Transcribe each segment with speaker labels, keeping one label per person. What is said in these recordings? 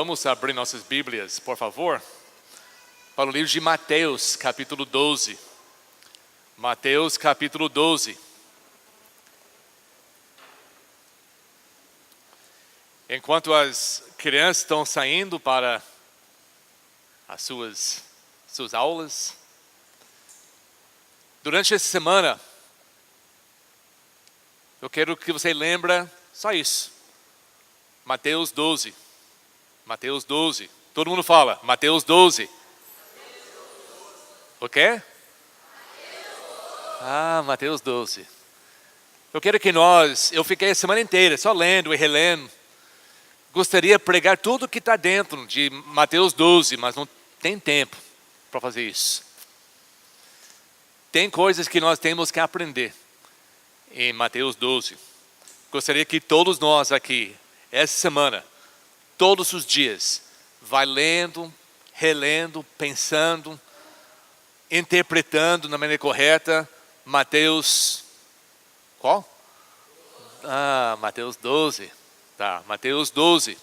Speaker 1: Vamos abrir nossas Bíblias, por favor, para o livro de Mateus, capítulo 12. Mateus, capítulo 12. Enquanto as crianças estão saindo para as suas aulas, durante essa semana, eu quero que você lembre só isso. Mateus 12. Mateus 12. Todo mundo fala, Mateus 12. O quê? Mateus 12. Eu quero que eu fiquei a semana inteira só lendo e relendo. Gostaria de pregar tudo que está dentro de Mateus 12, mas não tem tempo para fazer isso. Tem coisas que nós temos que aprender em Mateus 12. Gostaria que todos nós aqui, essa semana, todos os dias, vai lendo, relendo, pensando, interpretando na maneira correta, Mateus, qual? Mateus 12, tá, Mateus 12.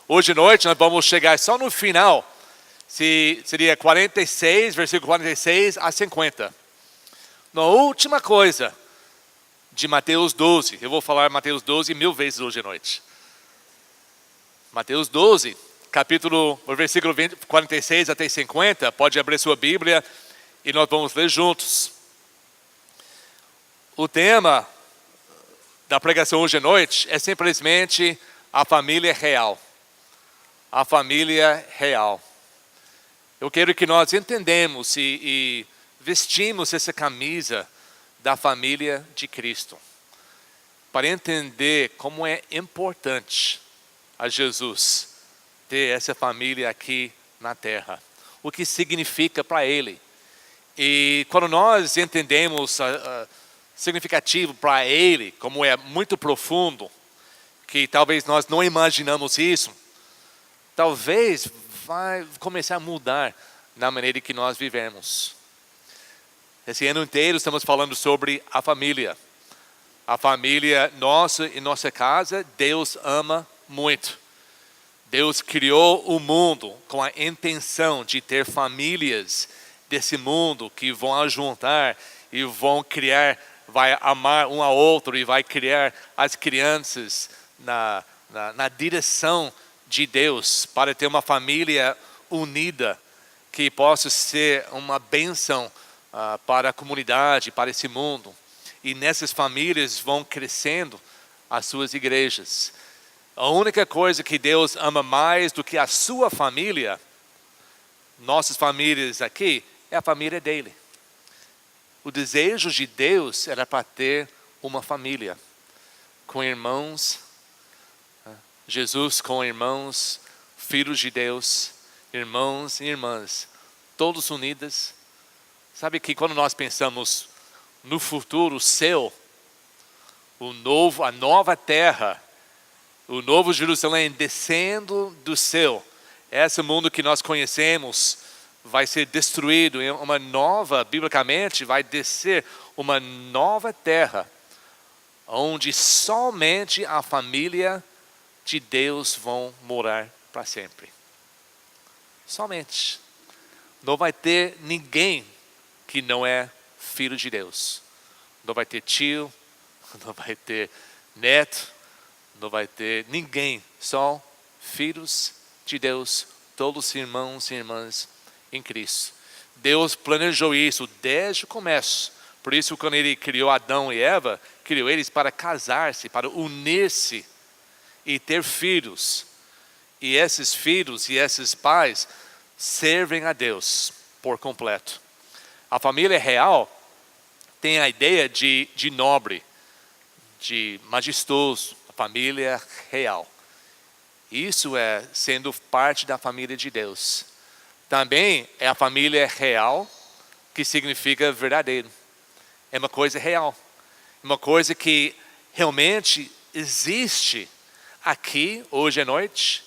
Speaker 1: Hoje à noite nós vamos chegar só no final, seria 46, versículo 46 a 50. Na última coisa de Mateus 12, eu vou falar Mateus 12 1000 vezes hoje à noite. Mateus 12, versículo 46 até 50, pode abrir sua Bíblia e nós vamos ler juntos. O tema da pregação hoje à noite é simplesmente a família real. A família real. Eu quero que nós entendamos e vestimos essa camisa da família de Cristo, para entender como é importante a Jesus ter essa família aqui na terra, o que significa para Ele. E quando nós entendemos significativo para Ele, como é muito profundo, que talvez nós não imaginamos isso, talvez vai começar a mudar na maneira que nós vivemos. Esse ano inteiro estamos falando sobre a família. A família nossa e nossa casa, Deus ama muito. Deus criou o mundo com a intenção de ter famílias desse mundo que vão ajuntar e vão criar, vai amar um ao outro e vai criar as crianças na direção de Deus, para ter uma família unida que possa ser uma bênção para a comunidade, para esse mundo. E nessas famílias vão crescendo as suas igrejas. A única coisa que Deus ama mais do que a sua família, nossas famílias aqui, é a família dele. O desejo de Deus era para ter uma família com irmãos, Jesus com irmãos, filhos de Deus, irmãos e irmãs, todos unidos. Sabe que quando nós pensamos no futuro céu, a nova terra, o novo Jerusalém descendo do céu, esse mundo que nós conhecemos vai ser destruído, e uma nova, biblicamente, vai descer uma nova terra, onde somente a família de Deus vão morar para sempre. Somente. Não vai ter ninguém que não é filho de Deus. Não vai ter tio, não vai ter neto, não vai ter ninguém. Só filhos de Deus, todos irmãos e irmãs em Cristo. Deus planejou isso desde o começo. Por isso, quando Ele criou Adão e Eva, criou eles para casar-se, para unir-se e ter filhos. E esses filhos e esses pais servem a Deus por completo. A família real tem a ideia de nobre, de majestoso, a família real. Isso é sendo parte da família de Deus. Também é a família real, que significa verdadeiro. É uma coisa real. Uma coisa que realmente existe aqui, hoje à noite.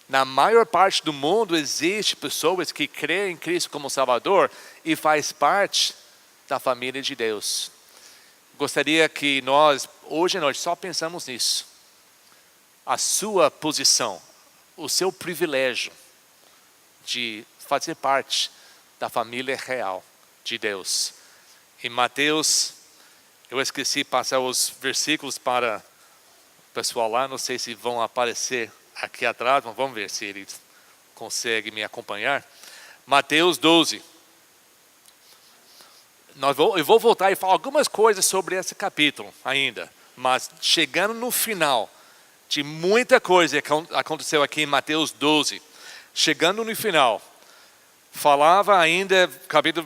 Speaker 1: Na maior parte do mundo existe pessoas que creem em Cristo como Salvador e faz parte da família de Deus. Gostaria que nós, hoje à noite, só pensamos nisso. A sua posição, o seu privilégio de fazer parte da família real de Deus. Em Mateus, eu esqueci de passar os versículos para o pessoal lá, não sei se vão aparecer aqui atrás, mas vamos ver se eles conseguem me acompanhar. Mateus 12. Eu vou voltar e falar algumas coisas sobre esse capítulo ainda, mas chegando no final de muita coisa que aconteceu aqui em Mateus 12, chegando no final, falava ainda,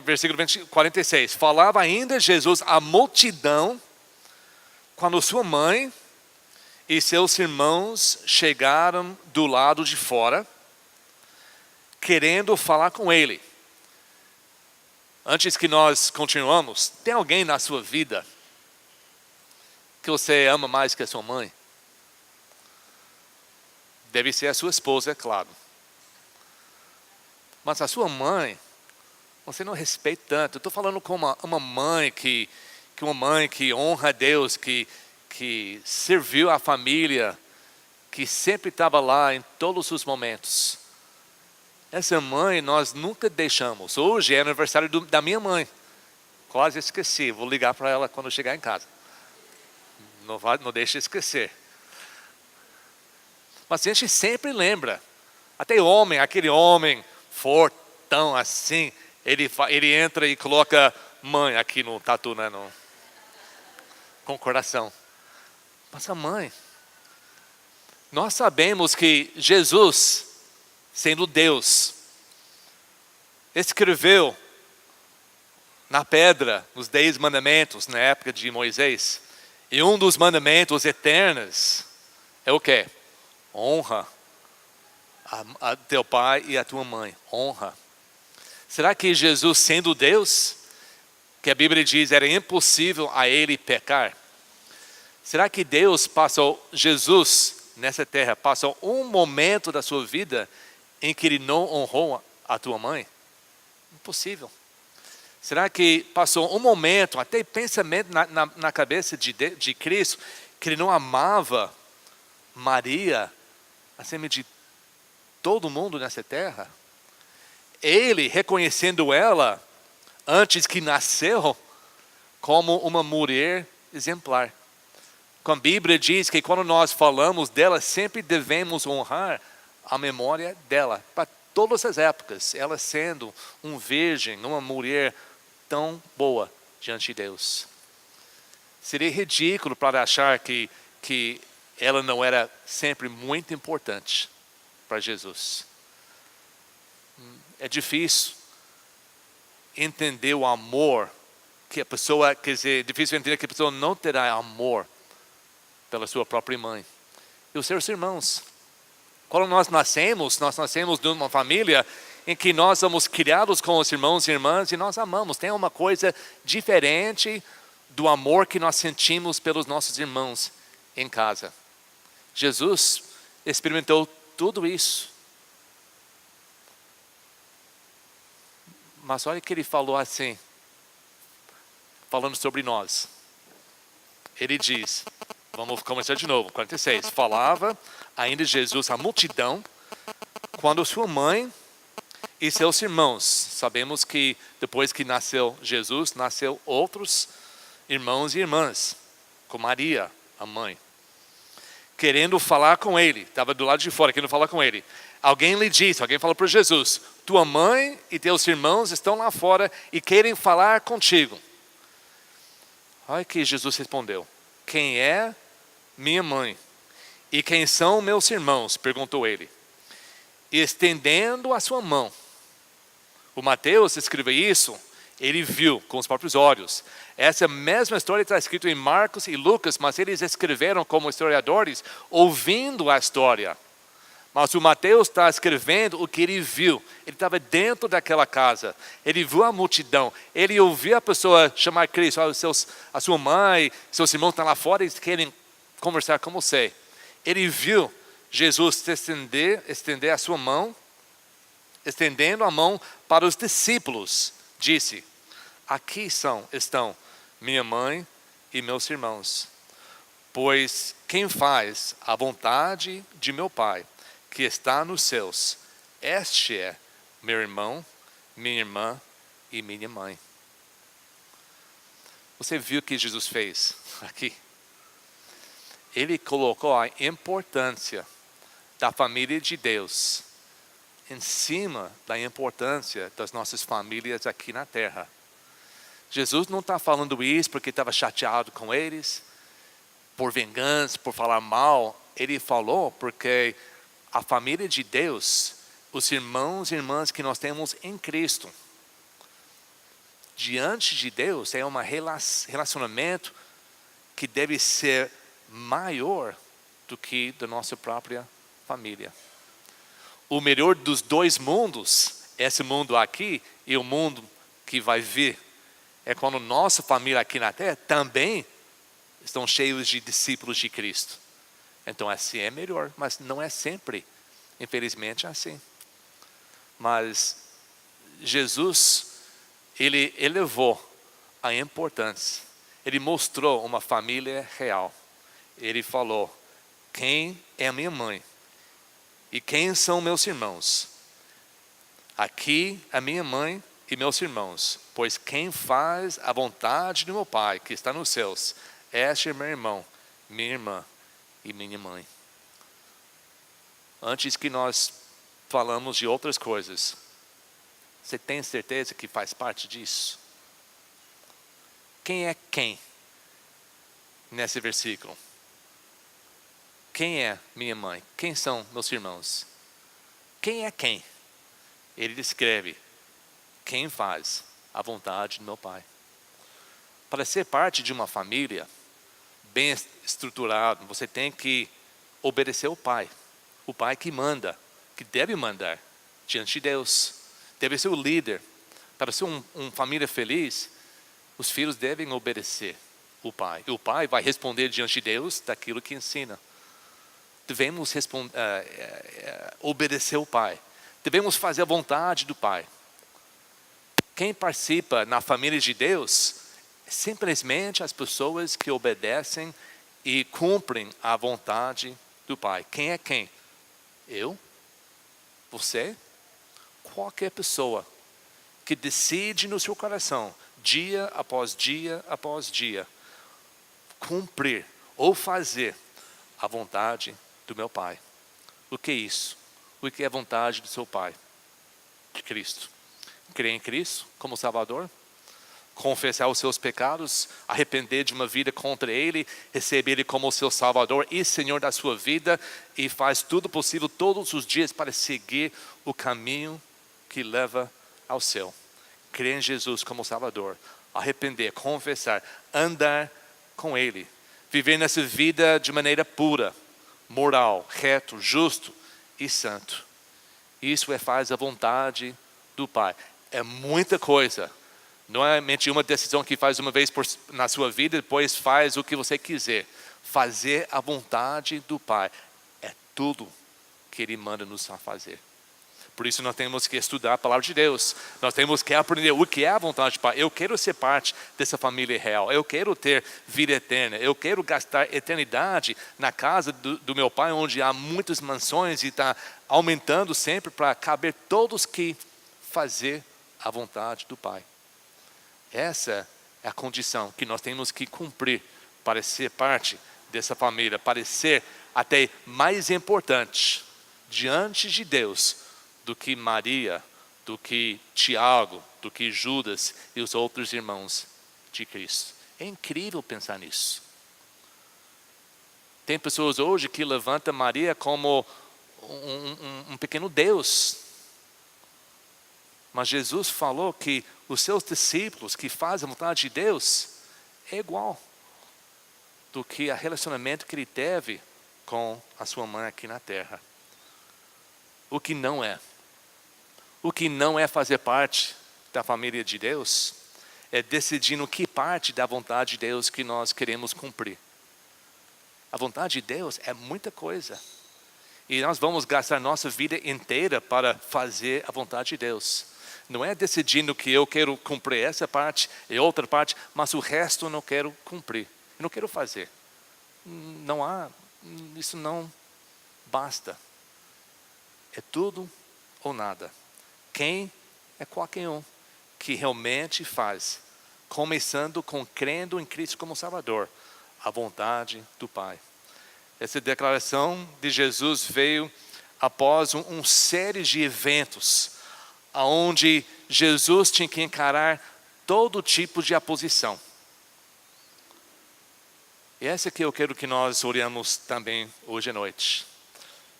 Speaker 1: versículo 46, falava ainda Jesus à multidão, quando sua mãe e seus irmãos chegaram do lado de fora, querendo falar com ele. Antes que nós continuamos, tem alguém na sua vida que você ama mais que a sua mãe? Deve ser a sua esposa, é claro. Mas a sua mãe, você não respeita tanto. Eu estou falando com uma mãe que honra a Deus, que serviu a família, que sempre estava lá em todos os momentos. Essa mãe nós nunca deixamos. Hoje é aniversário da minha mãe. Quase esqueci, vou ligar para ela quando chegar em casa. Não deixe esquecer. Mas a gente sempre lembra. Até aquele homem fortão assim, ele entra e coloca mãe aqui no tatu, né? Com o coração. Mas a mãe, nós sabemos que Jesus, sendo Deus, escreveu na pedra os 10 mandamentos na época de Moisés. E um dos mandamentos eternos é o quê? Honra a teu pai e a tua mãe. Honra. Será que Jesus, sendo Deus, que a Bíblia diz era impossível a ele pecar, será que Jesus nessa terra passou um momento da sua vida em que ele não honrou a tua mãe? Impossível. Será que passou um momento, até pensamento na cabeça de Cristo, que ele não amava Maria acima de todo mundo nessa terra? Ele reconhecendo ela, antes que nasceu, como uma mulher exemplar. A Bíblia diz que quando nós falamos dela, sempre devemos honrar a memória dela, para todas as épocas, ela sendo uma virgem, uma mulher tão boa diante de Deus. Seria ridículo para achar que ela não era sempre muito importante para Jesus. É difícil entender o amor que a pessoa, quer dizer, é difícil entender que a pessoa não terá amor pela sua própria mãe e os seus irmãos. Quando nós nascemos de uma família em que nós somos criados com os irmãos e irmãs e nós amamos. Tem uma coisa diferente do amor que nós sentimos pelos nossos irmãos em casa. Jesus experimentou tudo isso. Mas olha que ele falou assim, falando sobre nós. Ele diz, vamos começar de novo, 46. Falava ainda Jesus à multidão, quando sua mãe e seus irmãos, sabemos que depois que nasceu Jesus, nasceu outros irmãos e irmãs, com Maria, a mãe, querendo falar com ele, estava do lado de fora, querendo falar com ele. Alguém falou para Jesus, tua mãe e teus irmãos estão lá fora e querem falar contigo. Olha que Jesus respondeu, quem é minha mãe? E quem são meus irmãos? Perguntou ele. E estendendo a sua mão. O Mateus escreveu isso, ele viu com os próprios olhos. Essa mesma história está escrita em Marcos e Lucas, mas eles escreveram como historiadores, ouvindo a história. Mas o Mateus está escrevendo o que ele viu. Ele estava dentro daquela casa. Ele viu a multidão. Ele ouviu a pessoa chamar Cristo. A sua mãe, seus irmãos estão lá fora e querem conversar com você. Ele viu Jesus estender a sua mão, estendendo a mão para os discípulos. Disse, aqui estão minha mãe e meus irmãos. Pois quem faz a vontade de meu Pai, que está nos céus, este é meu irmão, minha irmã e minha mãe. Você viu o que Jesus fez aqui? Ele colocou a importância da família de Deus em cima da importância das nossas famílias aqui na terra. Jesus não está falando isso porque estava chateado com eles, por vingança, por falar mal. Ele falou porque a família de Deus, os irmãos e irmãs que nós temos em Cristo, diante de Deus é um relacionamento que deve ser maior do que da nossa própria família. O melhor dos dois mundos, esse mundo aqui e o mundo que vai vir, é quando nossa família aqui na terra também estão cheios de discípulos de Cristo. Então assim é melhor, mas não é sempre, infelizmente, assim. Mas Jesus, ele elevou a importância. Ele mostrou uma família real. Ele falou: quem é minha mãe? E quem são meus irmãos? Aqui a minha mãe e meus irmãos. Pois quem faz a vontade do meu Pai, que está nos céus, este é meu irmão, minha irmã e minha mãe. Antes que nós falamos de outras coisas, você tem certeza que faz parte disso? Quem é quem nesse versículo? Quem é minha mãe? Quem são meus irmãos? Quem é quem? Ele descreve quem faz a vontade do meu Pai. Para ser parte de uma família bem estruturada, você tem que obedecer o Pai que manda, que deve mandar diante de Deus, deve ser o líder. Para ser uma família feliz, os filhos devem obedecer o Pai, e o Pai vai responder diante de Deus daquilo que ensina. Devemos obedecer o Pai, devemos fazer a vontade do Pai. Quem participa na família de Deus é simplesmente as pessoas que obedecem e cumprem a vontade do Pai. Quem é quem? Eu? Você? Qualquer pessoa que decide no seu coração, dia após dia após dia, cumprir ou fazer a vontade do meu Pai. O que é isso? O que é a vontade do seu Pai? De Cristo. Crer em Cristo como Salvador, confessar os seus pecados, arrepender de uma vida contra Ele, receber Ele como seu Salvador e Senhor da sua vida, e faz tudo possível todos os dias para seguir o caminho que leva ao céu. Crer em Jesus como Salvador, arrepender, confessar, andar com Ele, viver nessa vida de maneira pura, moral, reto, justo e santo. Isso faz a vontade do Pai. É muita coisa. Não é somente uma decisão que faz uma vez na sua vida e depois faz o que você quiser. Fazer a vontade do Pai é tudo que Ele manda nos fazer. Por isso nós temos que estudar a palavra de Deus. Nós temos que aprender o que é a vontade do Pai. Eu quero ser parte dessa família real. Eu quero ter vida eterna. Eu quero gastar eternidade na casa do meu Pai, onde há muitas mansões e está aumentando sempre para caber todos que fazer a vontade do Pai. Essa é a condição que nós temos que cumprir para ser parte dessa família, para ser até mais importante diante de Deus do que Maria, do que Tiago, do que Judas e os outros irmãos de Cristo. É incrível pensar nisso. Tem pessoas hoje que levantam Maria como um pequeno Deus. Mas Jesus falou que os seus discípulos que fazem a vontade de Deus é igual do que o relacionamento que ele teve com a sua mãe aqui na terra. O que não é fazer parte da família de Deus, é decidir no que parte da vontade de Deus que nós queremos cumprir. A vontade de Deus é muita coisa. E nós vamos gastar nossa vida inteira para fazer a vontade de Deus. Não é decidindo que eu quero cumprir essa parte e outra parte, mas o resto eu não quero cumprir. Eu não quero fazer. Isso não basta. é tudo ou nada. Quem é qualquer um que realmente faz, começando com crendo em Cristo como Salvador, a vontade do Pai. Essa declaração de Jesus veio após uma série de eventos, onde Jesus tinha que encarar todo tipo de oposição. E essa que eu quero que nós olhamos também hoje à noite.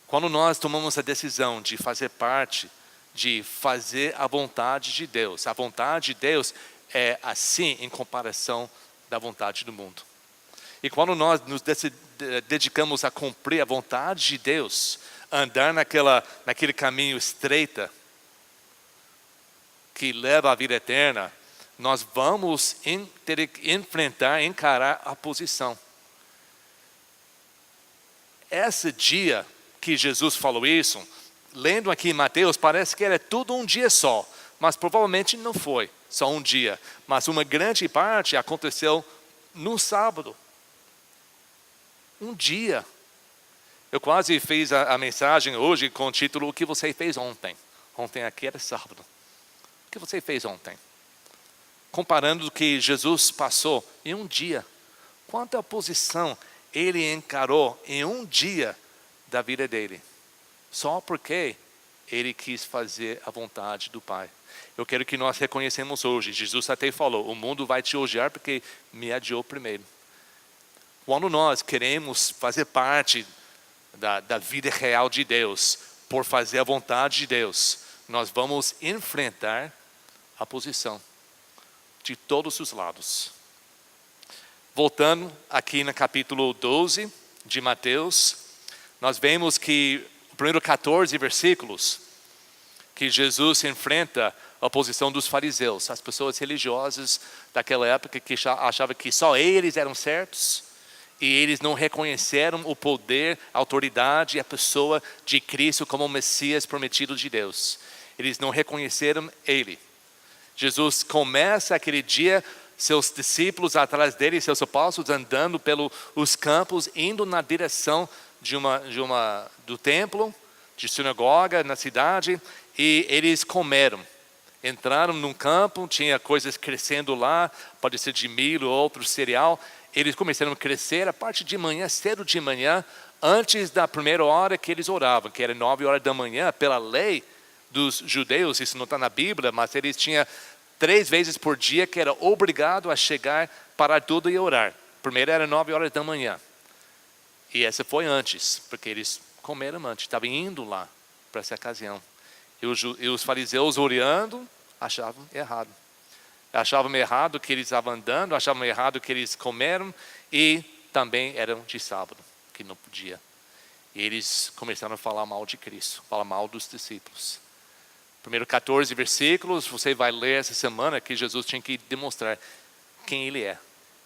Speaker 1: Quando nós tomamos a decisão de fazer parte, de fazer a vontade de Deus, a vontade de Deus é assim em comparação da vontade do mundo. E quando nós nos dedicamos a cumprir a vontade de Deus, andar naquele caminho estreito que leva à vida eterna, nós vamos ter que enfrentar, encarar a oposição. Esse dia que Jesus falou isso, lendo aqui em Mateus, parece que era tudo um dia só, mas provavelmente não foi só um dia, mas uma grande parte aconteceu no sábado. Um dia. Eu quase fiz a mensagem hoje com o título O que você fez ontem? Ontem aqui era sábado. O que você fez ontem? Comparando o que Jesus passou em um dia. Quanta oposição ele encarou em um dia da vida dele. Só porque ele quis fazer a vontade do Pai. Eu quero que nós reconhecemos hoje. Jesus até falou, o mundo vai te odiar porque me adiou primeiro. Quando nós queremos fazer parte da vida real de Deus, por fazer a vontade de Deus, nós vamos enfrentar a oposição de todos os lados. Voltando aqui no capítulo 12 de Mateus, nós vemos que o primeiro 14 versículos, que Jesus enfrenta a oposição dos fariseus, as pessoas religiosas daquela época que achavam que só eles eram certos, e eles não reconheceram o poder, a autoridade e a pessoa de Cristo como o Messias prometido de Deus. Eles não reconheceram Ele. Jesus começa aquele dia, seus discípulos atrás dele, seus apóstolos andando pelos campos, indo na direção do templo, de sinagoga na cidade, e eles comeram. Entraram num campo, tinha coisas crescendo lá, pode ser de milho ou outro cereal. Eles começaram a crescer a partir de manhã, cedo de manhã, antes da primeira hora que eles oravam, que era 9 horas da manhã, pela lei dos judeus, isso não está na Bíblia, mas eles tinham 3 vezes por dia que era obrigado a chegar, parar tudo e orar. Primeiro era 9 horas da manhã. E essa foi antes, porque eles comeram antes, estavam indo lá para essa ocasião. E os fariseus orando, achavam errado. Achavam errado que eles estavam andando, achavam errado que eles comeram e também eram de sábado, que não podia. E eles começaram a falar mal de Cristo, falar mal dos discípulos. Primeiro 14 versículos, você vai ler essa semana que Jesus tinha que demonstrar quem Ele é.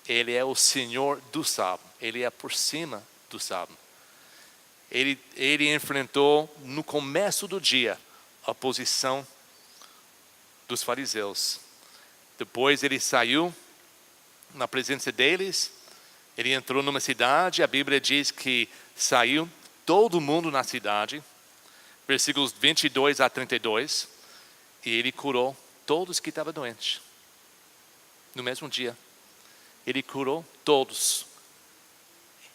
Speaker 1: Ele é o Senhor do sábado, Ele é por cima do sábado. Ele enfrentou no começo do dia a oposição dos fariseus. Depois ele saiu na presença deles, ele entrou numa cidade, a Bíblia diz que saiu todo mundo na cidade, versículos 22 a 32, e ele curou todos que estavam doentes. No mesmo dia, ele curou todos.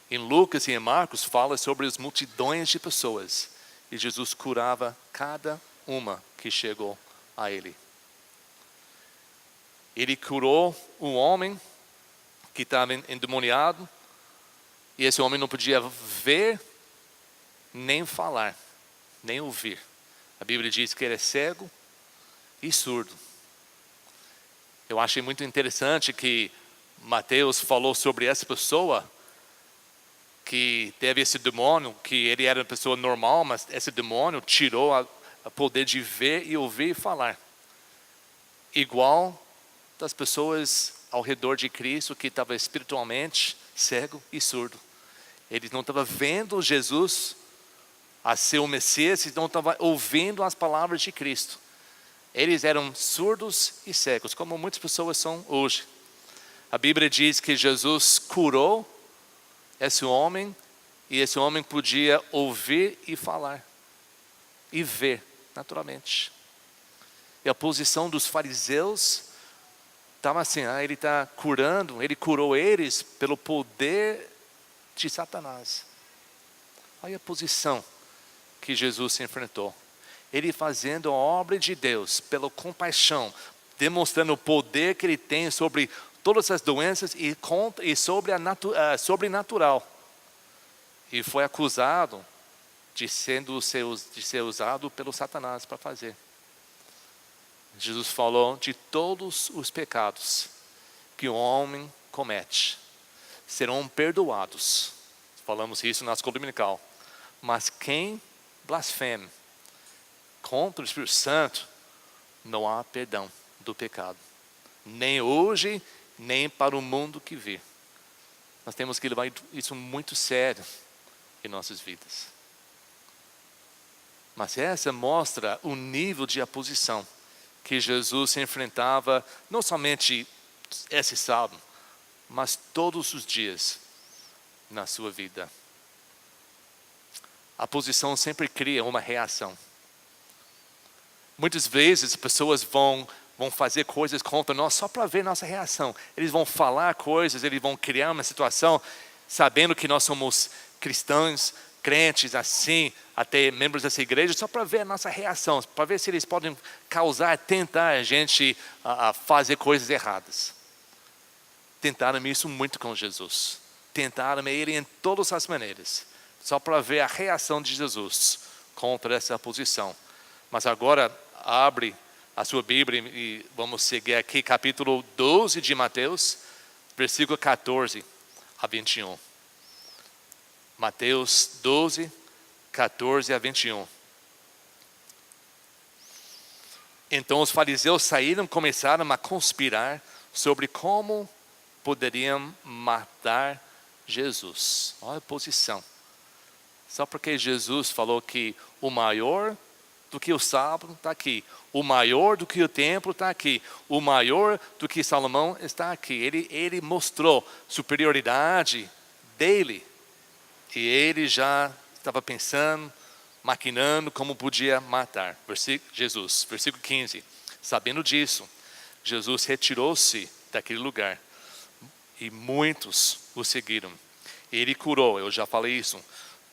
Speaker 1: Em Lucas e em Marcos fala sobre as multidões de pessoas, e Jesus curava cada uma que chegou a ele. Ele curou um homem que estava endemoniado, e esse homem não podia ver, nem falar, nem ouvir. A Bíblia diz que ele é cego e surdo. Eu achei muito interessante que Mateus falou sobre essa pessoa, que teve esse demônio, que ele era uma pessoa normal, mas esse demônio tirou o poder de ver e ouvir e falar. Igual das pessoas ao redor de Cristo que estavam espiritualmente cego e surdo. Eles não estavam vendo Jesus a ser o Messias, eles não estavam ouvindo as palavras de Cristo. Eles eram surdos e cegos, como muitas pessoas são hoje. A Bíblia diz que Jesus curou esse homem, e esse homem podia ouvir e falar. e ver naturalmente. E a posição dos fariseus estava assim, ele está curando, ele curou eles pelo poder de Satanás. Olha a posição que Jesus se enfrentou. Ele fazendo a obra de Deus pela compaixão, demonstrando o poder que ele tem sobre todas as doenças e sobre a sobrenatural. E foi acusado de ser usado pelo Satanás para fazer. Jesus falou de todos os pecados que o homem comete serão perdoados. Falamos isso na escola dominical. Mas quem blasfeme contra o Espírito Santo, não há perdão do pecado. Nem hoje, nem para o mundo que vê. Nós temos que levar isso muito sério em nossas vidas. Mas essa mostra o nível de oposição que Jesus se enfrentava, não somente esse sábado, mas todos os dias na sua vida. A oposição sempre cria uma reação. Muitas vezes pessoas vão fazer coisas contra nós só para ver nossa reação. Eles vão falar coisas, eles vão criar uma situação, sabendo que nós somos cristãos, crentes assim, até membros dessa igreja, só para ver a nossa reação, para ver se eles podem tentar a gente a fazer coisas erradas. Tentaram isso muito com Jesus. Tentaram ele em todas as maneiras, só para ver a reação de Jesus contra essa posição. Mas agora, abre a sua Bíblia e vamos seguir aqui, capítulo 12 de Mateus, versículo 14 a 21. Mateus 12, 14 a 21. Então os fariseus saíram e começaram a conspirar sobre como poderiam matar Jesus. Olha a posição. Só porque Jesus falou que o maior do que o sábado está aqui. O maior do que o templo está aqui. O maior do que Salomão está aqui. Ele mostrou superioridade dele. E ele já estava pensando, maquinando como podia matar. Jesus, versículo 15. Sabendo disso, Jesus retirou-se daquele lugar. E muitos o seguiram. Ele curou, eu já falei isso,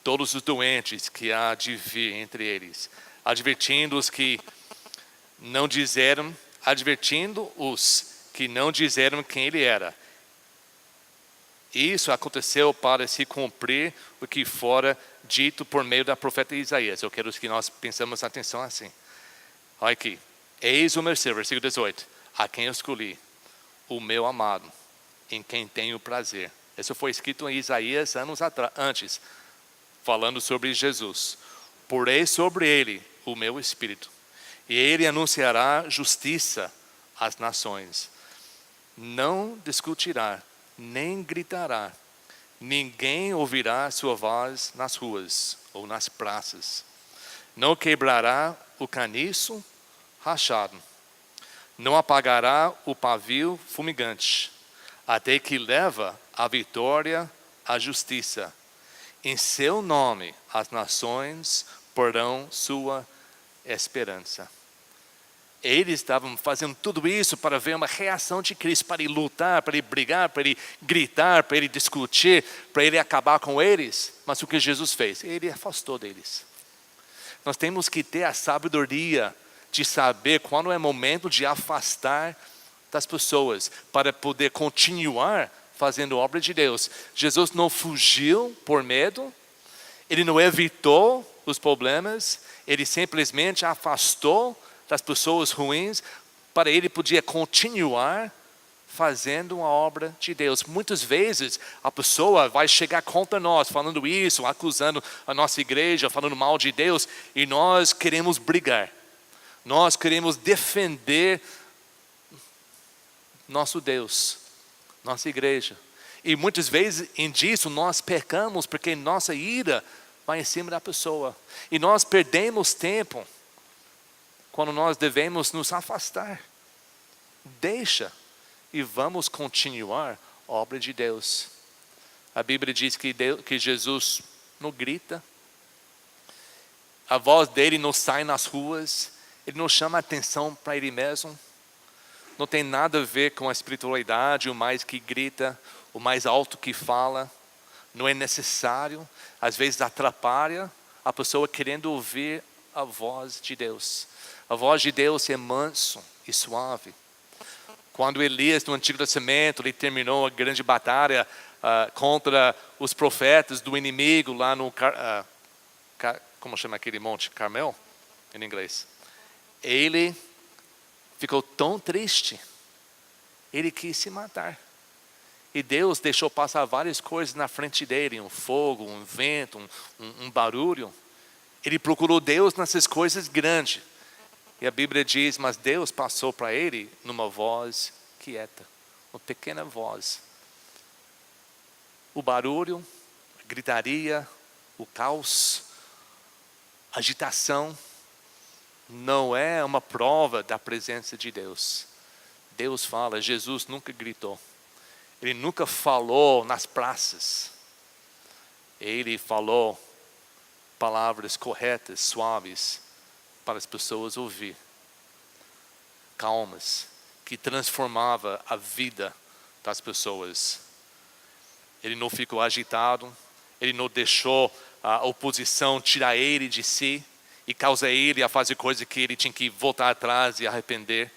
Speaker 1: todos os doentes que há de vir entre eles. Advertindo-os que não disseram quem ele era. Isso aconteceu para se cumprir o que fora dito por meio da profeta Isaías. Eu quero que nós pensemos atenção assim. Olha aqui. Eis o meu servo, versículo 18. A quem eu escolhi, o meu amado, em quem tenho prazer. Isso foi escrito em Isaías anos antes, falando sobre Jesus. Porei sobre ele o meu espírito, e ele anunciará justiça às nações. Não discutirá, nem gritará. Ninguém ouvirá sua voz nas ruas ou nas praças. Não quebrará o caniço rachado. Não apagará o pavio fumegante, até que leva a vitória à justiça. Em seu nome as nações porão sua esperança. Eles estavam fazendo tudo isso para ver uma reação de Cristo, para ele lutar, para ele brigar, para ele gritar, para ele discutir, para ele acabar com eles. Mas o que Jesus fez? Ele afastou deles. Nós temos que ter a sabedoria de saber quando é momento de afastar das pessoas, para poder continuar fazendo a obra de Deus. Jesus não fugiu por medo, ele não evitou os problemas, ele simplesmente afastou das pessoas ruins, para ele poder continuar fazendo a obra de Deus. Muitas vezes a pessoa vai chegar contra nós, falando isso, acusando a nossa igreja, falando mal de Deus, e nós queremos brigar. Nós queremos defender nosso Deus, nossa igreja. E muitas vezes em disso nós pecamos, porque nossa ira vai em cima da pessoa. E nós perdemos tempo quando nós devemos nos afastar. Deixa e vamos continuar a obra de Deus. A Bíblia diz que Jesus não grita. A voz dele não sai nas ruas. Ele não chama atenção para ele mesmo. Não tem nada a ver com a espiritualidade, o mais que grita, o mais alto que fala. Não é necessário. Às vezes atrapalha a pessoa querendo ouvir a voz de Deus. A voz de Deus é manso e suave. Quando Elias, no Antigo Testamento, ele terminou a grande batalha contra os profetas do inimigo lá no... como chama aquele monte? Carmel? Em inglês. Ele ficou tão triste. Ele quis se matar. E Deus deixou passar várias coisas na frente dele. Um fogo, um vento, um barulho. Ele procurou Deus nessas coisas grandes. E a Bíblia diz, mas Deus passou para ele numa voz quieta. Uma pequena voz. O barulho, a gritaria, o caos, a agitação, não é uma prova da presença de Deus. Deus fala, Jesus nunca gritou. Ele nunca falou nas praças. Ele falou palavras corretas, suaves, para as pessoas ouvir. Calmas, que transformava a vida das pessoas. Ele não ficou agitado. Ele não deixou a oposição tirar ele de si e causar ele a fazer coisas que ele tinha que voltar atrás e arrepender.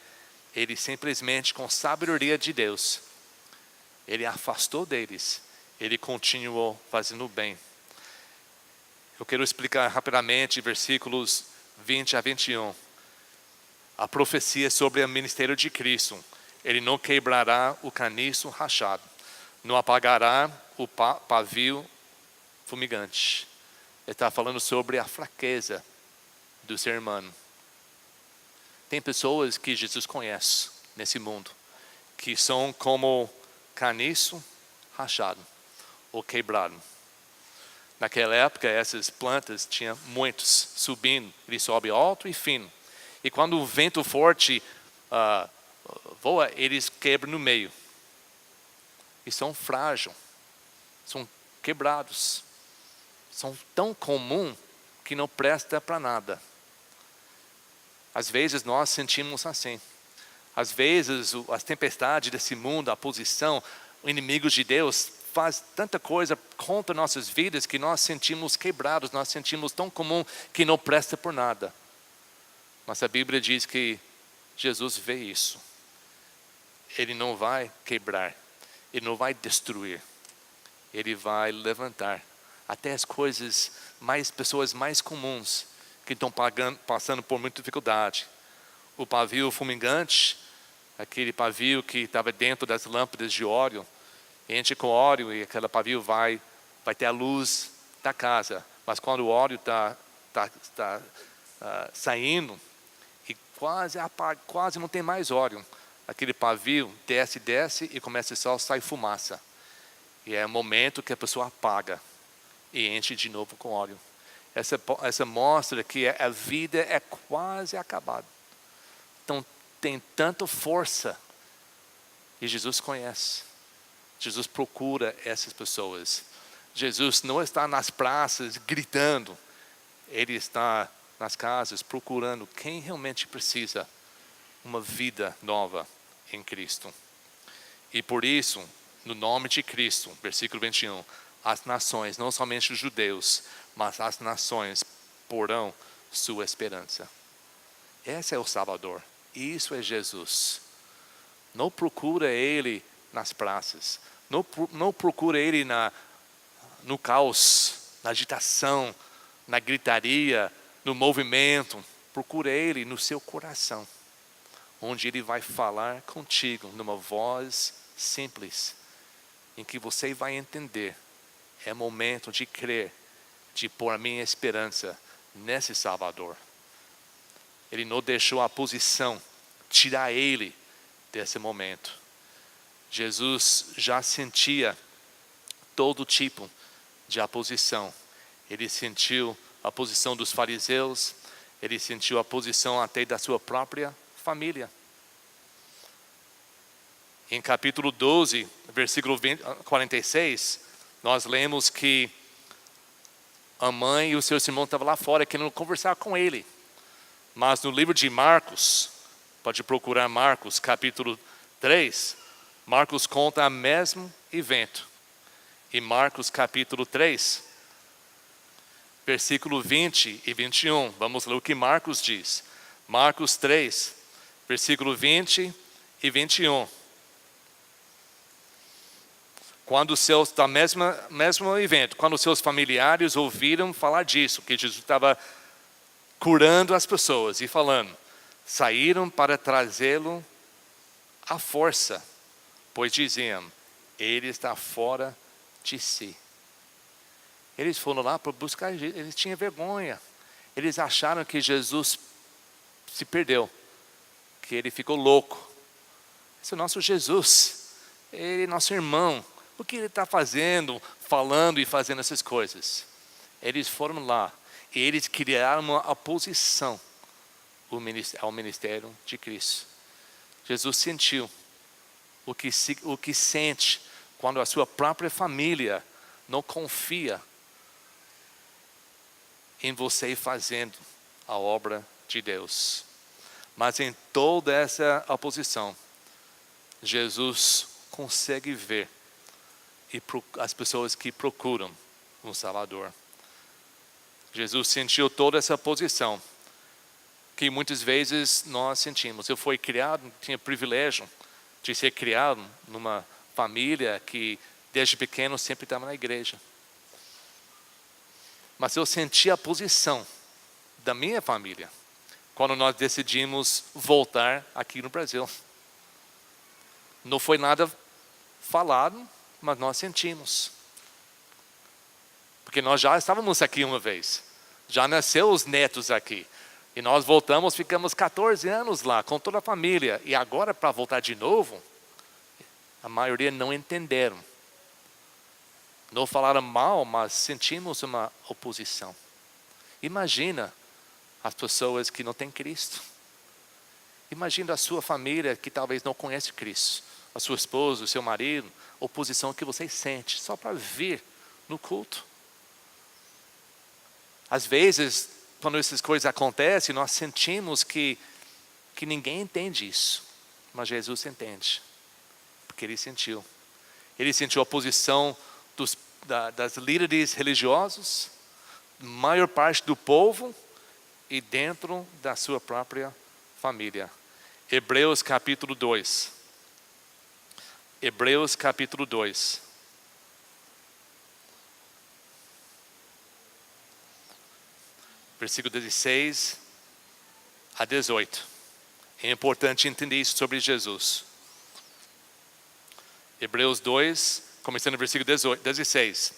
Speaker 1: Ele simplesmente, com sabedoria de Deus, ele afastou deles. Ele continuou fazendo o bem. Eu quero explicar rapidamente versículos 20 a 21. A profecia sobre o ministério de Cristo. Ele não quebrará o caniço rachado. Não apagará o pavio fumegante. Ele está falando sobre a fraqueza do ser humano. Tem pessoas que Jesus conhece nesse mundo, que são como caniço rachado ou quebrado. Naquela época, essas plantas tinham muitos subindo. Ele sobe alto e fino. E quando o vento forte voa, eles quebram no meio. E são frágeis. São quebrados. São tão comuns que não presta para nada. Às vezes nós sentimos assim. Às vezes as tempestades desse mundo, a posição, os inimigos de Deus faz tanta coisa contra nossas vidas que nós sentimos quebrados, nós sentimos tão comum que não presta por nada. Mas a Bíblia diz que Jesus vê isso. Ele não vai quebrar, ele não vai destruir, ele vai levantar até as pessoas mais comuns que estão passando por muita dificuldade. O pavio fumegante, aquele pavio que estava dentro das lâmpadas de óleo, enche com óleo e aquele pavio vai ter a luz da casa. Mas quando o óleo está saindo e quase não tem mais óleo, aquele pavio desce e começa só a sair fumaça. E é o momento que a pessoa apaga e enche de novo com óleo. Essa mostra que a vida é quase acabada. Então tem tanta força. E Jesus conhece. Jesus procura essas pessoas. Jesus não está nas praças gritando. Ele está nas casas procurando quem realmente precisa uma vida nova em Cristo. E por isso, no nome de Cristo, versículo 21, as nações, não somente os judeus, mas as nações porão sua esperança. Esse é o Salvador. Isso é Jesus. Não procura Ele nas praças. Não procura Ele no caos, na agitação, na gritaria, no movimento. Procura Ele no seu coração, onde Ele vai falar contigo numa voz simples, em que você vai entender. É momento de crer, de pôr a minha esperança nesse Salvador. Ele não deixou a posição tirar Ele desse momento. Jesus já sentia todo tipo de oposição. Ele sentiu a posição dos fariseus, ele sentiu a posição até da sua própria família. Em capítulo 12, versículo 46, nós lemos que A mãe e os seus irmãos estavam lá fora querendo conversar com ele. Mas no livro de Marcos, pode procurar Marcos capítulo 3, Marcos conta o mesmo evento. Em Marcos capítulo 3, versículo 20 e 21, vamos ler o que Marcos diz. Marcos 3, versículo 20 e 21. Quando mesmo evento, quando seus familiares ouviram falar disso, que Jesus estava curando as pessoas e falando, saíram para trazê-lo à força, pois diziam, ele está fora de si. Eles foram lá para buscar, eles tinham vergonha. Eles acharam que Jesus se perdeu, que ele ficou louco. Esse é o nosso Jesus, ele é nosso irmão. O que ele está fazendo, falando e fazendo essas coisas? Eles foram lá e eles criaram uma oposição ao ministério de Cristo. Jesus sentiu o que sente quando a sua própria família não confia em você fazendo a obra de Deus. Mas em toda essa oposição, Jesus consegue ver as pessoas que procuram um Salvador. Jesus sentiu toda essa posição que muitas vezes nós sentimos. Eu fui criado, tinha privilégio de ser criado numa família que desde pequeno sempre estava na igreja. Mas eu senti a posição da minha família quando nós decidimos voltar aqui no Brasil. Não foi nada falado, mas nós sentimos. Porque nós já estávamos aqui uma vez. Já nasceu os netos aqui. E nós voltamos, ficamos 14 anos lá, com toda a família. E agora, para voltar de novo, a maioria não entenderam. Não falaram mal, mas sentimos uma oposição. Imagina as pessoas que não têm Cristo. Imagina a sua família que talvez não conhece Cristo. A sua esposa, o seu marido, a oposição que você sente só para vir no culto. Às vezes, quando essas coisas acontecem, nós sentimos que ninguém entende isso. Mas Jesus entende. Porque Ele sentiu. Ele sentiu a oposição das líderes religiosos, maior parte do povo e dentro da sua própria família. Hebreus capítulo 2. Hebreus capítulo 2. Versículo 16 a 18. É importante entender isso sobre Jesus. Hebreus 2, começando no versículo 16.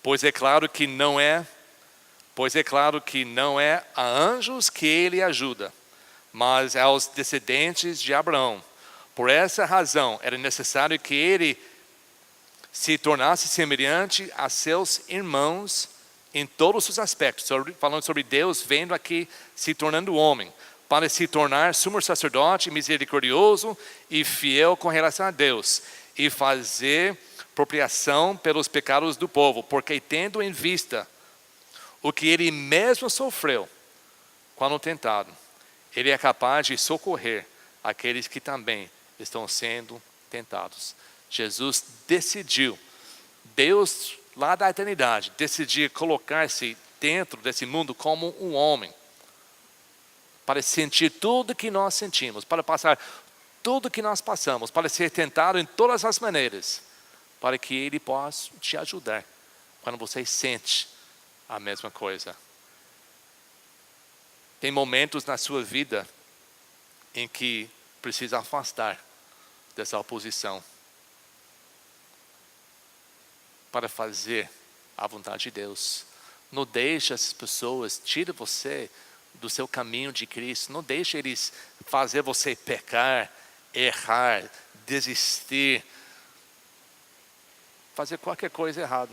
Speaker 1: Pois é claro que não é a anjos que ele ajuda, mas aos descendentes de Abraão. Por essa razão, era necessário que ele se tornasse semelhante a seus irmãos em todos os aspectos. Falando sobre Deus vendo aqui se tornando homem, para se tornar sumo sacerdote misericordioso e fiel com relação a Deus, e fazer propriação pelos pecados do povo, porque tendo em vista o que ele mesmo sofreu quando tentado, ele é capaz de socorrer aqueles que também estão sendo tentados. Jesus decidiu, Deus lá da eternidade, decidiu colocar-se dentro desse mundo como um homem, para sentir tudo que nós sentimos, para passar tudo que nós passamos, para ser tentado em todas as maneiras, para que Ele possa te ajudar quando você sente a mesma coisa. Tem momentos na sua vida em que precisa afastar dessa oposição para fazer a vontade de Deus. Não deixe as pessoas, tire você do seu caminho de Cristo. Não deixe eles fazer você pecar, errar, desistir, fazer qualquer coisa errada.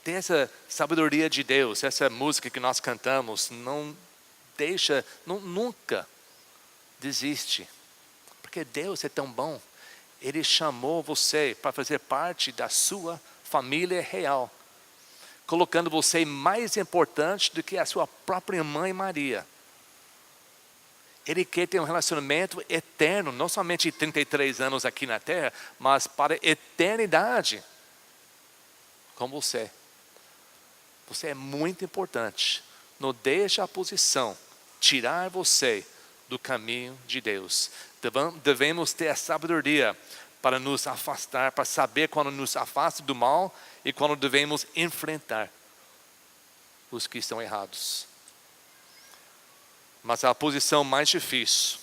Speaker 1: Tem essa sabedoria de Deus, essa música que nós cantamos, nunca desiste. Porque Deus é tão bom, Ele chamou você para fazer parte da sua família real. colocando você mais importante do que a sua própria mãe Maria. Ele quer ter um relacionamento eterno, não somente 33 anos aqui na terra, mas para a eternidade com você. Você é muito importante. Não deixe a posição tirar você do caminho de Deus. Devemos ter a sabedoria para nos afastar, para saber quando nos afasta do mal e quando devemos enfrentar os que estão errados. Mas a posição mais difícil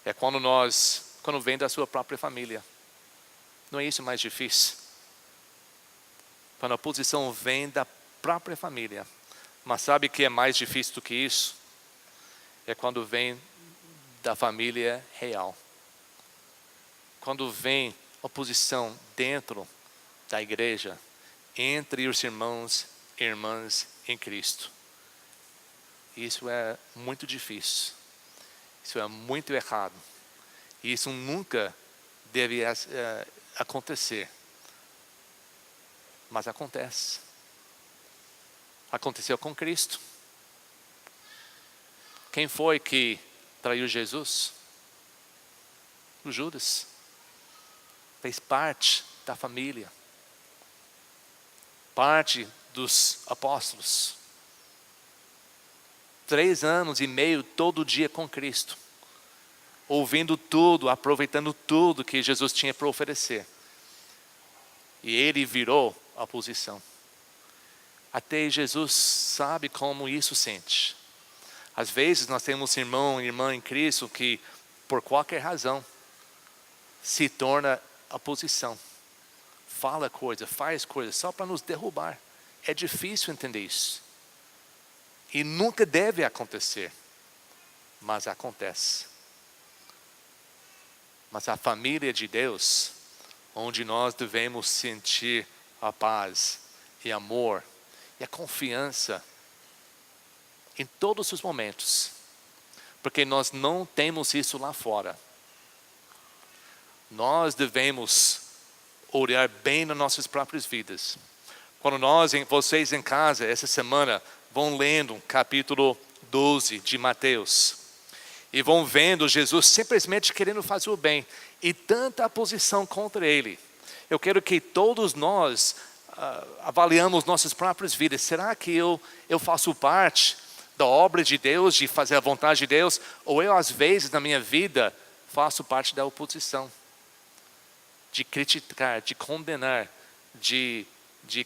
Speaker 1: é quando vem da sua própria família. Não é isso mais difícil? Quando a posição vem da própria família. Mas sabe o que é mais difícil do que isso? É quando vem da família real. Quando vem oposição dentro da igreja, entre os irmãos e irmãs em Cristo. Isso é muito difícil. Isso é muito errado. E isso nunca deve acontecer. Mas acontece. Aconteceu com Cristo. Quem foi que traiu Jesus? O Judas. Fez parte da família. Parte dos apóstolos. 3 anos e meio todo dia com Cristo. Ouvindo tudo, aproveitando tudo que Jesus tinha para oferecer. E ele virou a posição. Até Jesus sabe como isso sente. Às vezes nós temos irmão e irmã em Cristo que, por qualquer razão, se torna a posição. Fala coisa, faz coisa, só para nos derrubar. É difícil entender isso. E nunca deve acontecer. Mas acontece. Mas a família de Deus, onde nós devemos sentir a paz e amor e a confiança em todos os momentos, porque nós não temos isso lá fora. Nós devemos olhar bem nas nossas próprias vidas. Quando vocês em casa, essa semana, vão lendo capítulo 12 de Mateus, e vão vendo Jesus simplesmente querendo fazer o bem, e tanta oposição contra ele. Eu quero que todos nós avaliamos nossas próprias vidas. Será que eu faço parte da obra de Deus, de fazer a vontade de Deus? Ou eu, às vezes, na minha vida, faço parte da oposição? De criticar, de condenar, de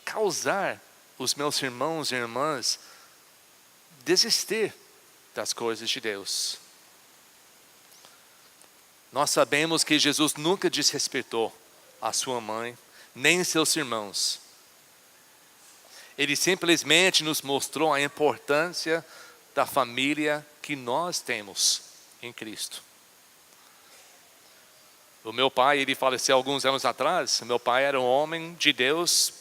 Speaker 1: causar os meus irmãos e irmãs desistir das coisas de Deus. Nós sabemos que Jesus nunca desrespeitou a sua mãe, nem seus irmãos. Ele simplesmente nos mostrou a importância da família que nós temos em Cristo. O meu pai, ele faleceu alguns anos atrás. Meu pai era um homem de Deus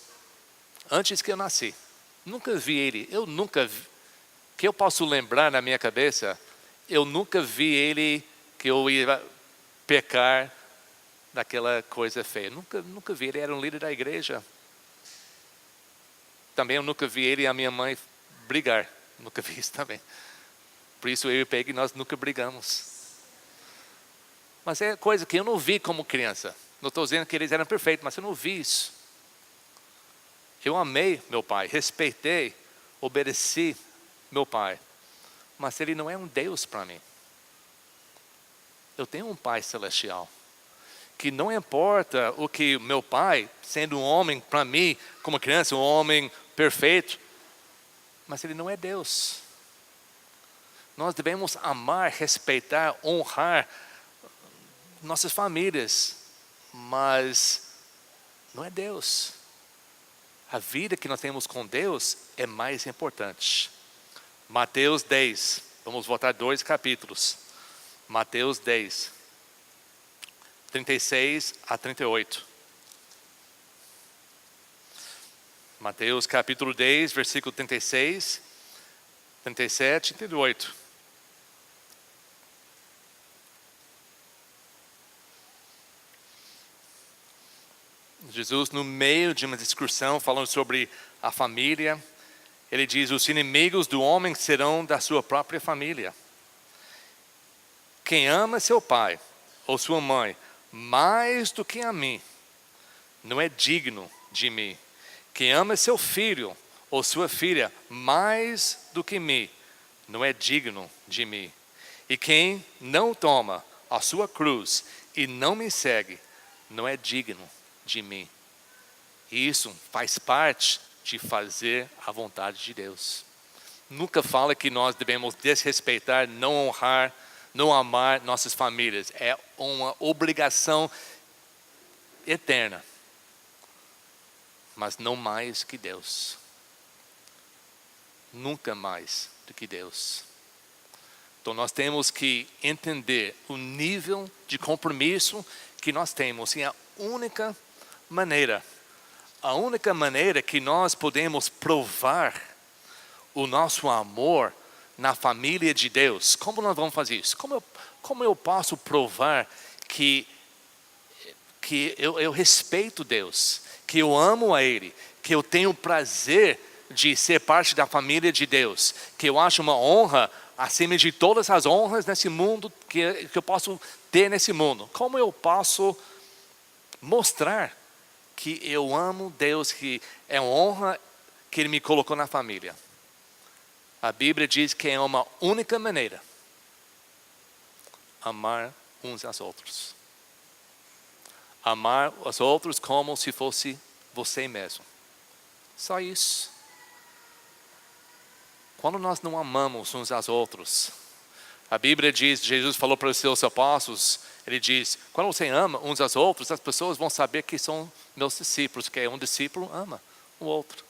Speaker 1: antes que eu nasci. Nunca vi ele, que eu posso lembrar na minha cabeça, eu nunca vi ele que eu ia pecar daquela coisa feia. Nunca vi, ele era um líder da igreja. Também eu nunca vi ele e a minha mãe brigar. Nunca vi isso também. Por isso eu e o Peg, nós nunca brigamos. Mas é coisa que eu não vi como criança. Não estou dizendo que eles eram perfeitos, mas eu não vi isso. Eu amei meu pai, respeitei, obedeci meu pai. Mas ele não é um Deus para mim. Eu tenho um pai celestial. Que não importa o que meu pai, sendo um homem para mim, como criança, um homem perfeito, mas ele não é Deus. Nós devemos amar, respeitar, honrar nossas famílias, mas não é Deus. A vida que nós temos com Deus é mais importante. Mateus 10, vamos voltar 2 capítulos. Mateus 10, 36 a 38. Mateus capítulo 10, versículo 36, 37 e 38. Jesus, no meio de uma discussão falando sobre a família, ele diz: os inimigos do homem serão da sua própria família. Quem ama seu pai ou sua mãe mais do que a mim, não é digno de mim. Quem ama seu filho ou sua filha mais do que mim, não é digno de mim. E quem não toma a sua cruz e não me segue, não é digno de mim. E isso faz parte de fazer a vontade de Deus. Nunca fala que nós devemos desrespeitar, não honrar, não amar nossas famílias. É uma obrigação eterna. Mas não mais que Deus. Nunca mais do que Deus. Então nós temos que entender o nível de compromisso que nós temos. E a única maneira que nós podemos provar o nosso amor na família de Deus. Como nós vamos fazer isso? Como eu posso provar que eu respeito Deus, que eu amo a Ele, que eu tenho prazer de ser parte da família de Deus, que eu acho uma honra acima de todas as honras nesse mundo que eu posso ter nesse mundo? Como eu posso mostrar que eu amo Deus, que é uma honra que Ele me colocou na família? A Bíblia diz que é uma única maneira: amar uns aos outros. Amar os outros como se fosse você mesmo. Só isso. Quando nós não amamos uns aos outros, a Bíblia diz, Jesus falou para os seus apóstolos, ele diz: quando você ama uns aos outros, as pessoas vão saber que são meus discípulos, que um discípulo ama o outro.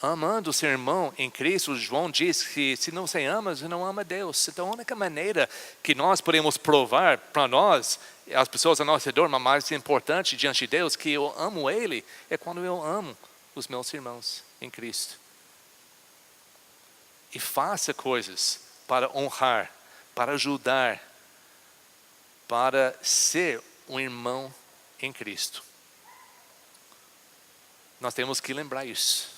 Speaker 1: Amando o seu irmão em Cristo, João diz que se não você ama, você não ama Deus. Então a única maneira que nós podemos provar para nós, as pessoas ao nosso redor, mas mais importante diante de Deus, que eu amo Ele, é quando eu amo os meus irmãos em Cristo. E faça coisas para honrar, para ajudar, para ser um irmão em Cristo. Nós temos que lembrar isso.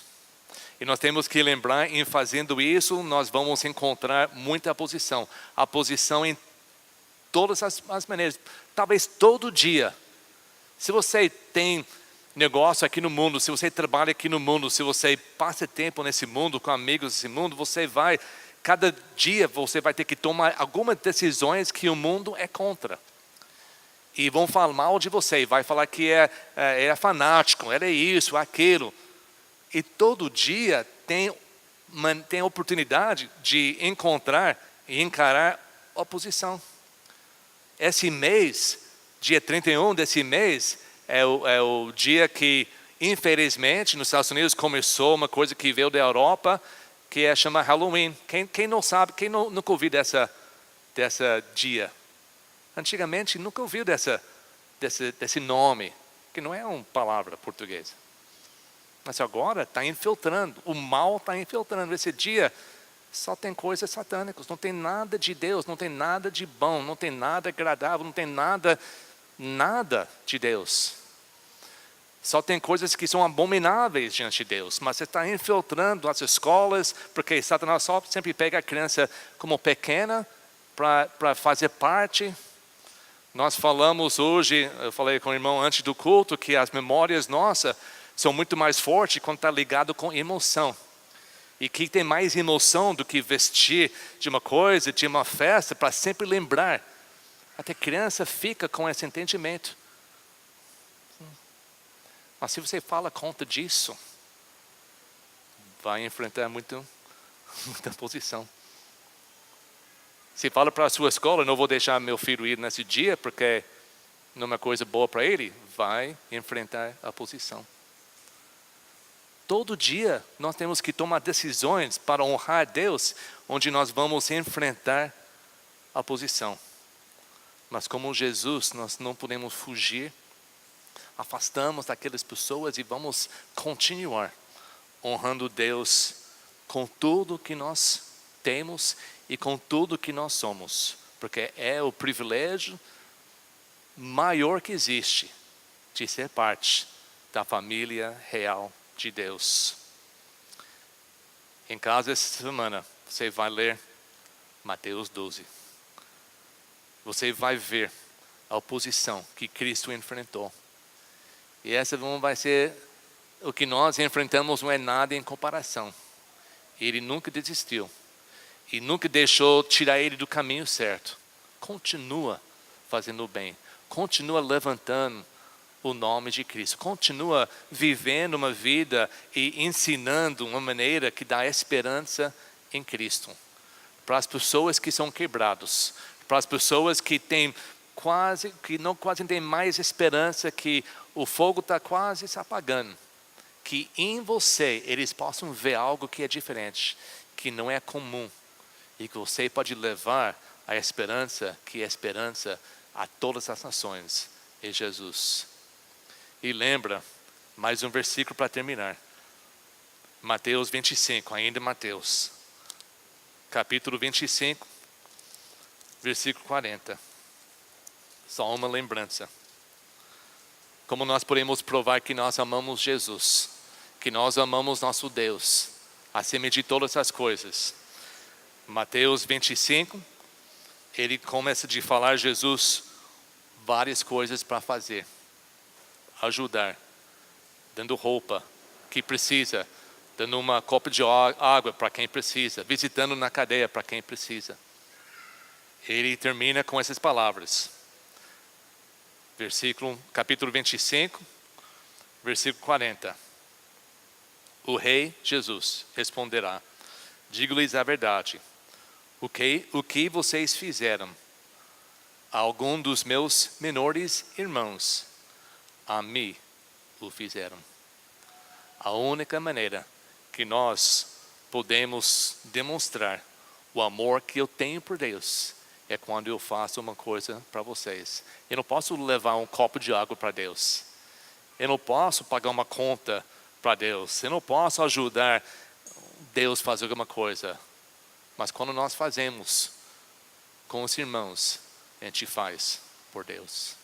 Speaker 1: E nós temos que lembrar, em fazendo isso, nós vamos encontrar muita oposição. A oposição em todas as maneiras. Talvez todo dia. Se você tem negócio aqui no mundo, se você trabalha aqui no mundo, se você passa tempo nesse mundo, com amigos nesse mundo, cada dia você vai ter que tomar algumas decisões que o mundo é contra. E vão falar mal de você, vai falar que é fanático, é isso, aquilo. E todo dia tem oportunidade de encontrar e encarar oposição. Esse mês, dia 31 desse mês, é o dia que, infelizmente, nos Estados Unidos começou uma coisa que veio da Europa, que chama Halloween. Quem não sabe, quem nunca ouviu dessa dia? Antigamente nunca ouviu desse nome, que não é uma palavra portuguesa. Mas agora está infiltrando, o mal está infiltrando. Esse dia só tem coisas satânicas, não tem nada de Deus, não tem nada de bom, não tem nada agradável, não tem nada de Deus. Só tem coisas que são abomináveis diante de Deus. Mas você está infiltrando as escolas, porque Satanás só sempre pega a criança como pequena para fazer parte. Nós falamos hoje, eu falei com o irmão antes do culto, que as memórias nossas são muito mais fortes quando está ligado com emoção. E que tem mais emoção do que vestir de uma coisa, de uma festa, para sempre lembrar. Até criança fica com esse entendimento. Mas se você fala contra disso, vai enfrentar muita oposição. Se fala para a sua escola: não vou deixar meu filho ir nesse dia, porque não é uma coisa boa para ele, vai enfrentar a oposição. Todo dia nós temos que tomar decisões para honrar Deus, onde nós vamos enfrentar a oposição. Mas como Jesus, nós não podemos fugir, afastamos daquelas pessoas e vamos continuar honrando Deus com tudo que nós temos e com tudo que nós somos. Porque é o privilégio maior que existe, de ser parte da família real de Deus. Em casa essa semana, você vai ler Mateus 12. Você vai ver a oposição que Cristo enfrentou. E essa vai ser o que nós enfrentamos, não é nada em comparação. Ele nunca desistiu. E nunca deixou tirar ele do caminho certo. Continua fazendo o bem. Continua levantando o nome de Cristo. Continua vivendo uma vida e ensinando uma maneira que dá esperança em Cristo. Para as pessoas que são quebrados. Para as pessoas que não têm mais esperança, que o fogo está quase se apagando. Que em você eles possam ver algo que é diferente, que não é comum. E que você pode levar a esperança, que é esperança a todas as nações, em Jesus. E lembra, mais um versículo para terminar. Mateus 25, ainda Mateus. Capítulo 25, versículo 40. Só uma lembrança. Como nós podemos provar que nós amamos Jesus, que nós amamos nosso Deus, acima de todas as coisas. Mateus 25, ele começa a falar Jesus várias coisas para fazer. Ajudar, dando roupa que precisa, dando uma copa de água para quem precisa, visitando na cadeia para quem precisa. Ele termina com essas palavras. Capítulo 25, versículo 40. O rei Jesus responderá: digo-lhes a verdade. O que vocês fizeram a algum dos meus menores irmãos, a mim o fizeram. A única maneira que nós podemos demonstrar o amor que eu tenho por Deus é quando eu faço uma coisa para vocês. Eu não posso levar um copo de água para Deus. Eu não posso pagar uma conta para Deus. Eu não posso ajudar Deus a fazer alguma coisa. Mas quando nós fazemos com os irmãos, a gente faz por Deus.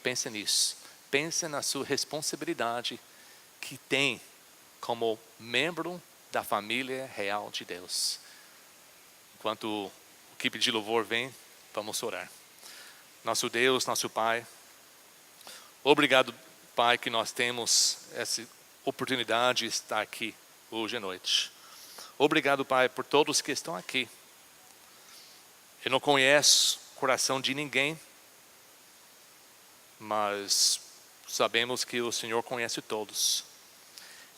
Speaker 1: Pensa nisso. Pensa na sua responsabilidade que tem como membro da família real de Deus. Enquanto a equipe de louvor vem, vamos orar. Nosso Deus, nosso Pai, obrigado, Pai, que nós temos essa oportunidade de estar aqui hoje à noite. Obrigado, Pai, por todos que estão aqui. Eu não conheço o coração de ninguém, mas sabemos que o Senhor conhece todos.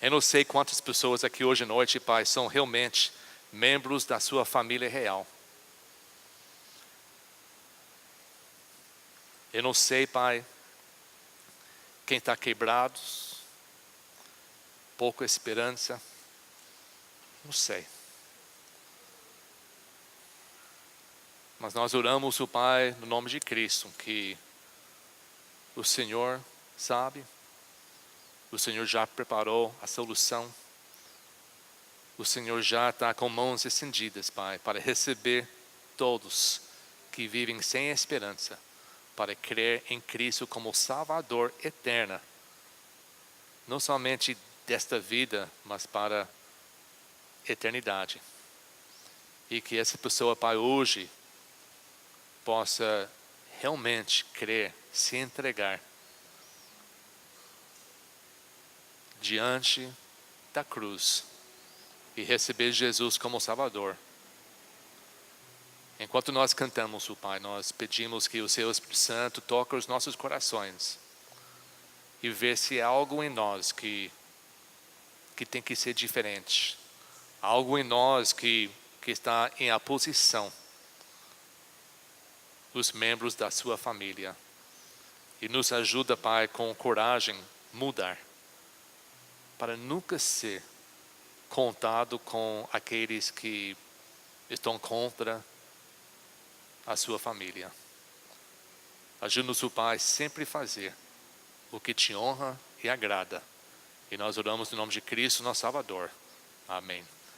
Speaker 1: Eu não sei quantas pessoas aqui hoje à noite, Pai, são realmente membros da sua família real. Eu não sei, Pai, quem está quebrado, pouca esperança, não sei. Mas nós oramos, o Pai, no nome de Cristo, que o Senhor sabe, o Senhor já preparou a solução, o Senhor já está com mãos estendidas, Pai, para receber todos que vivem sem esperança, para crer em Cristo como Salvador eterno, não somente desta vida, mas para a eternidade. E que essa pessoa, Pai, hoje possa realmente crer, se entregar diante da cruz e receber Jesus como Salvador. Enquanto nós cantamos, o Pai, nós pedimos que o Seu Espírito Santo toque os nossos corações e ver se há algo em nós que tem que ser diferente. Algo em nós que está em oposição os membros da sua família. E nos ajuda, Pai, com coragem, mudar. Para nunca ser contado com aqueles que estão contra a sua família. Ajuda-nos, o Pai, sempre fazer o que te honra e agrada. E nós oramos no nome de Cristo, nosso Salvador. Amém.